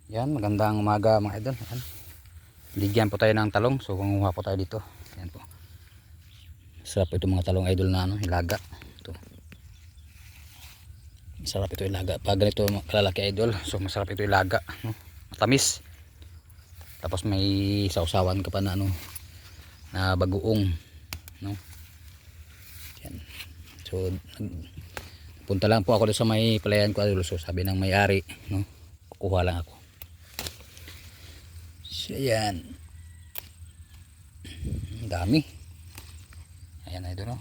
Yan, magandang umaga mga idol. Yan. Ligyan po tayo ng talong. So kumuha po tayo dito. Yan po. Sarap ito mga talong idol na ilaga. Ito. Masarap ito ilaga. Pag ganito kalalaki idol, so masarap ito ilaga, no? Matamis. Tapos may sausawan ka pa na na bagoong, no? Yan. So punta lang po ako sa may palayan ko idol. So sabi ng may-ari, no? Kukuha lang ako. So ayan. Ang dami. Ayan idol.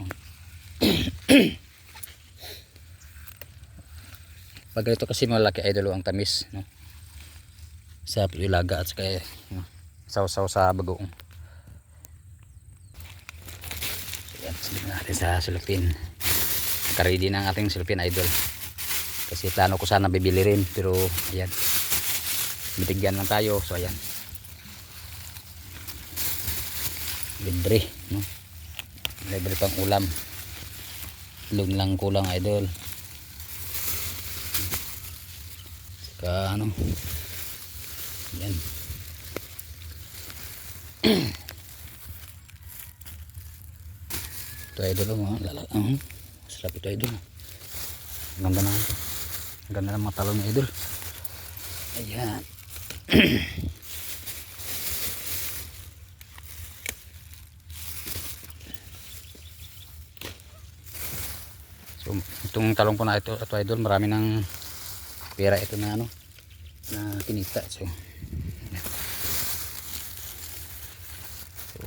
Pag ito kasi malaki idol ang tamis, no? Sa ilaga at saka sausaw sa bagoong. So ayan, silipin natin sa sulupin. Nakaready na ang ating sulupin idol. Kasi plano ko sana bibili rin, pero ayan. Bitigyan lang tayo. So ayan. Libre, no? Libre pang ulam. Ilog lang kulang idol. Saka yan. Ito idol sarap ito idol. Ganda na ito. Ganda ng mga talong ni idol. Ayan. So itong talong ko na ito idol, marami ng pera ito na na kinita. So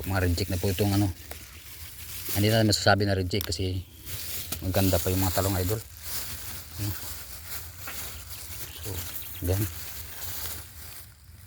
mga reject na po itong hindi na masasabi na reject kasi maganda pa yung mga talong idol. So yan.